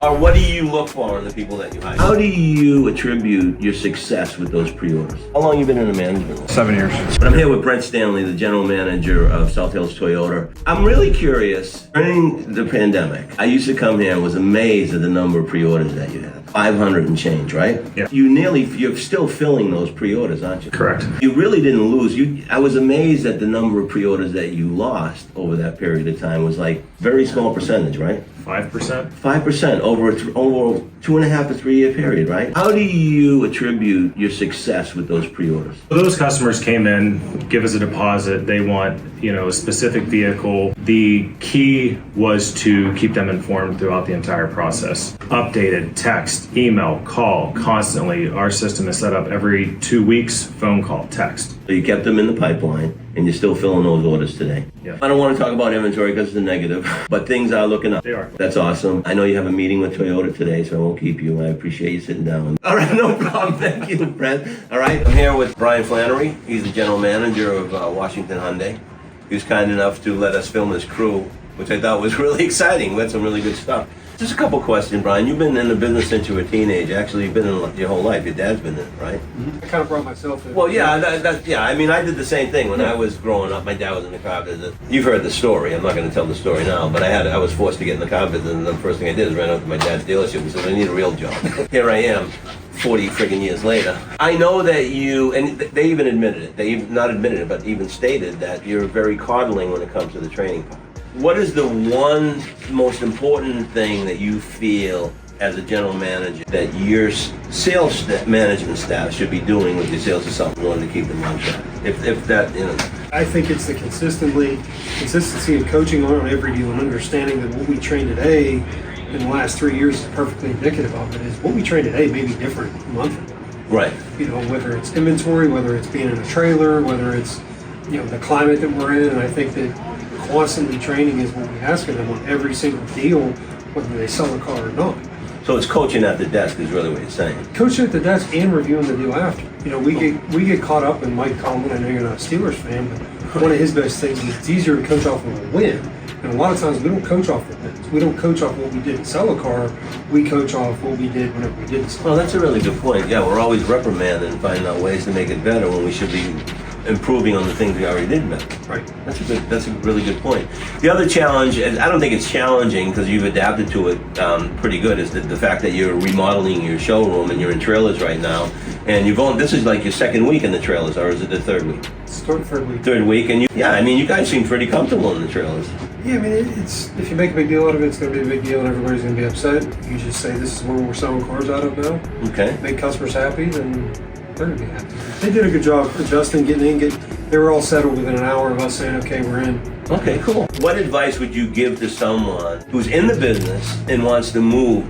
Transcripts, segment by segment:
Or what do you look for in the people that you hire? How do you attribute your success with those pre-orders? How long have you been in the management? 7 years. I'm here with Brent Stanley, the general manager of South Hills Toyota. I'm really curious. During the pandemic, I used to come here and was amazed at the number of pre-orders that you had. 500 and change, right? Yeah. You're still filling those pre-orders, aren't you? Correct. You really didn't lose. I was amazed at the number of pre-orders that you lost over that period of time. Was like very small percentage, right? 5%. 5% over a 2.5 to 3 year period, right? How do you attribute your success with those pre-orders? Those customers came in, give us a deposit. They want, a specific vehicle. The key was to keep them informed throughout the entire process. Updated, text, email, call, constantly. Our system is set up every 2 weeks, phone call, text. So you kept them in the pipeline, and you're still filling those orders today. Yeah. I don't want to talk about inventory because it's a negative, but things are looking up. They are. That's awesome. I know you have a meeting with Toyota today, so I won't keep you. I appreciate you sitting down. All right, no problem. Thank you, Brent. All right, I'm here with Brian Flannery. He's the general manager of Washington Hyundai. He was kind enough to let us film his crew, which I thought was really exciting. We had some really good stuff. Just a couple questions, Brian. You've been in the business since you were a teenager. Actually, you've been in it your whole life. Your dad's been in it, right? I kind of brought myself in. Well, yeah, I mean, I did the same thing when I was growing up. My dad was in the car business. You've heard the story. I'm not going to tell the story now, but I was forced to get in the car business, and the first thing I did is ran out to my dad's dealership and said, I need a real job. Here I am, 40 friggin' years later. I know that you, and they even admitted it. They even, not admitted it, but even stated that you're very coddling when it comes to the training part. What is the one most important thing that you feel as a general manager that your sales management staff should be doing with your sales consultant in order to keep them on track? If that, I think it's the consistency of coaching on every deal and understanding that what we train today in the last 3 years is perfectly indicative of it. Is what we train today may be different a month from now. Right. Whether it's inventory, whether it's being in a trailer, whether it's, the climate that we're in. And I think that constantly training is what we ask of them on every single deal, whether they sell a car or not. So it's coaching at the desk is really what you're saying. Coaching at the desk and reviewing the deal after. We get caught up in Mike Tomlin. I know you're not a Steelers fan, but one of his best things is it's easier to coach off of a win. And a lot of times we don't coach off the wins. We don't coach off what we did to sell a car. We coach off what we did whenever we didn't sell. Well, that's a really good point. Yeah, we're always reprimanding and finding out ways to make it better when we should be improving on the things we already did better. Right. That's a really good point. The other challenge, and I don't think it's challenging because you've adapted to it pretty good, is the fact that you're remodeling your showroom and you're in trailers right now. And this is like your second week in the trailers, or is it the third week? It's the third week. Third week, and you guys seem pretty comfortable in the trailers. Yeah, I mean, it's if you make a big deal out of it, it's going to be a big deal and everybody's going to be upset. You just say this is where we're selling cars out of now. Okay. Make customers happy, then they're going to be happy. They did a good job adjusting, getting in, they were all settled within an hour of us saying, okay, we're in. Okay, cool. What advice would you give to someone who's in the business and wants to move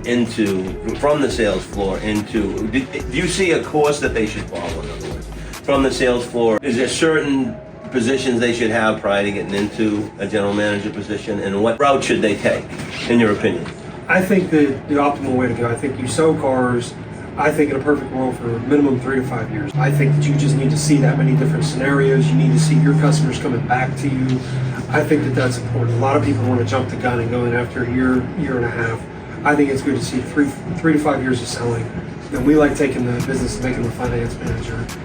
from the sales floor into, do you see a course that they should follow, in other words? From the sales floor, is there certain positions they should have prior to getting into a general manager position, and what route should they take, in your opinion? I think that the optimal way to go, I think you sell cars, I think in a perfect world for minimum 3 to 5 years. I think that you just need to see that many different scenarios. You need to see your customers coming back to you. I think that that's important. A lot of people want to jump the gun and go in after a year and a half. I think it's good to see three to 5 years of selling. And we like taking the business and making the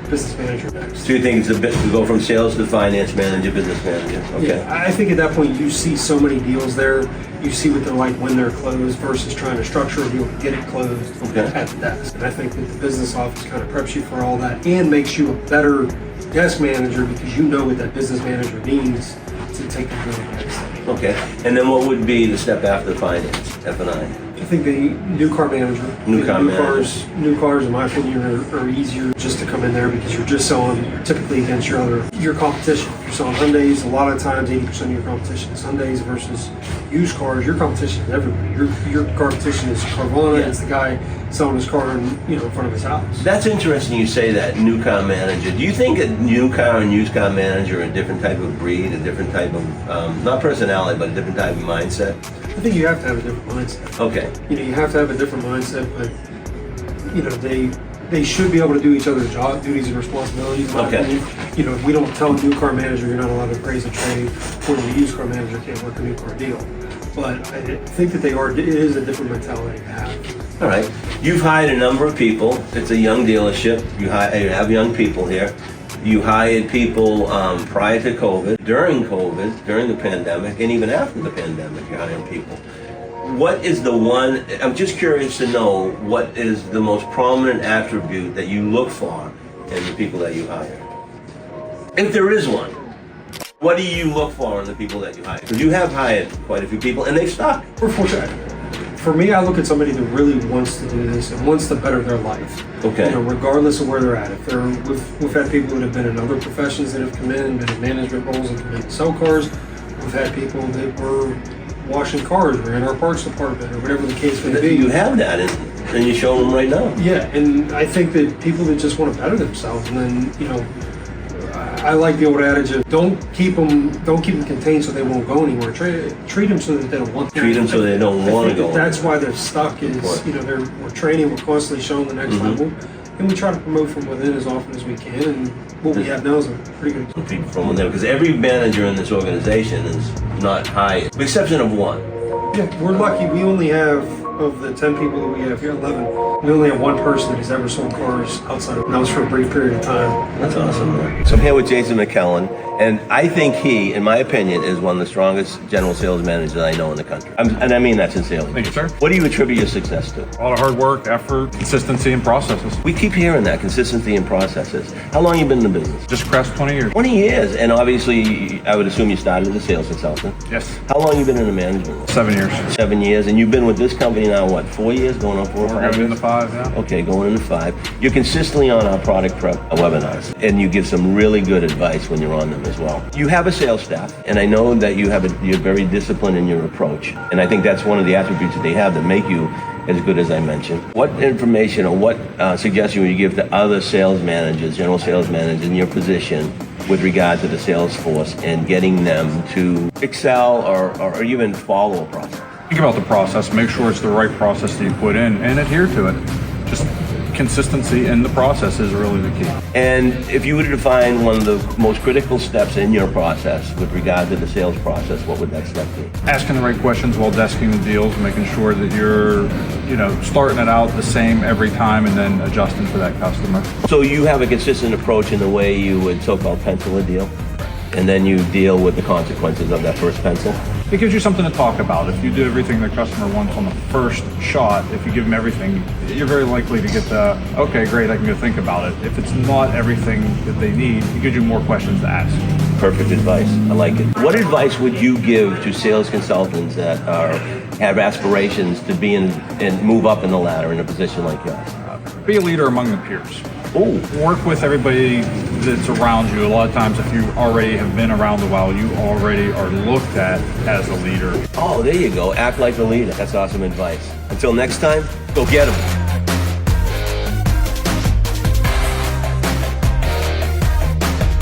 business manager next. So you think it's a bit to go from sales to finance manager, business manager? Okay. Yeah, I think at that point you see so many deals there. You see what they're like when they're closed versus trying to structure a deal to get it closed at the desk. And I think that the business office kind of preps you for all that and makes you a better desk manager because you know what that business manager needs to take the deal to the next thing. Okay. And then what would be the step after finance, F&I? I think the new car manager. New cars, in my opinion, are easier just to come in there because you're just selling typically against your competition. If you're selling Hyundais, a lot of times 80% of your competition is Hyundais versus used cars. Your competition is everybody. Your competition is Carvana. Yeah. It's the guy selling his car in front of his house. That's interesting you say that, new car manager. Do you think a new car and used car manager are a different type of breed, a different type of, not personality, but a different type of mindset? I think you have to have a different mindset. Okay. You have to have a different mindset, but they should be able to do each other's job duties and responsibilities. In my opinion. If we don't tell a new car manager you're not allowed to appraise a trade, or the used car manager can't work a new car deal. but I think that it is a different mentality to have. All right. You've hired a number of people. It's a young dealership. You have young people here. You hired people prior to COVID, during the pandemic, and even after the pandemic, you're hiring people. What is the one, I'm just curious to know, what is the most prominent attribute that you look for in the people that you hire? If there is one, what do you look for in the people that you hire? Because you have hired quite a few people, and they've stuck. We're fortunate. For me, I look at somebody that really wants to do this and wants to better their life. Okay. You know, regardless of where they're at. If we've had people that have been in other professions that have come in, been in management roles and come in to sell cars. We've had people that were washing cars or in our parts department or whatever the case may be. You have that, and you show them right now. Yeah, and I think that people that just want to better themselves, and then, you know, I like the old adage of don't keep them contained so they won't go anywhere. Treat them so that they don't want to. Treat them so they don't want to go. That's why they're stuck. Is, you know, we're training, we're constantly showing the next level, and we try to promote from within as often as we can. And what we have now is a pretty good People from within, because every manager in this organization is not high, with the exception of one. Yeah, we're lucky. We only have, of the 10 people that we have here, 11, we only have one person that has ever sold cars outside of, and that was for a brief period of time. That's awesome, man. So I'm here with Jason McKellen, and I think he, in my opinion, is one of the strongest general sales managers I know in the country. And I mean that sincerely. Thank you, sir. What do you attribute your success to? A lot of hard work, effort, consistency, and processes. We keep hearing that, consistency in processes. How long you been in the business? Just crossed 20 years. 20 years, and obviously, I would assume you started as a sales consultant. Yes. How long you been in the management role? 7 years. 7 years, and you've been with this company now, what, 4 years? Going on 4 or 5 We're years? going into 5 now. Okay, going into 5. You're consistently on our product prep webinars, and you give some really good advice when you're on them as well. You have a sales staff, and I know that you're very disciplined in your approach, and I think that's one of the attributes that they have that make you as good as I mentioned. What information or what suggestion would you give to other sales managers, general sales managers in your position with regard to the sales force and getting them to excel or even follow a process? Think about the process, make sure it's the right process that you put in, and adhere to it. Just consistency in the process is really the key. And if you were to define one of the most critical steps in your process with regard to the sales process, what would that step be? Asking the right questions while desking the deals, making sure that you're, starting it out the same every time and then adjusting for that customer. So you have a consistent approach in the way you would so-called pencil a deal, and then you deal with the consequences of that first pencil? It gives you something to talk about. If you do everything the customer wants on the first shot, if you give them everything, you're very likely to get the, okay, great, I can go think about it. If it's not everything that they need, it gives you more questions to ask. Perfect advice. I like it. What advice would you give to sales consultants that have aspirations to be in and move up in the ladder in a position like yours? Be a leader among the peers. Oh, Work with everybody that's around you. A lot of times, if you already have been around a while, you already are looked at as a leader. there you go. Act like a leader. That's awesome advice. Until next time, go get them.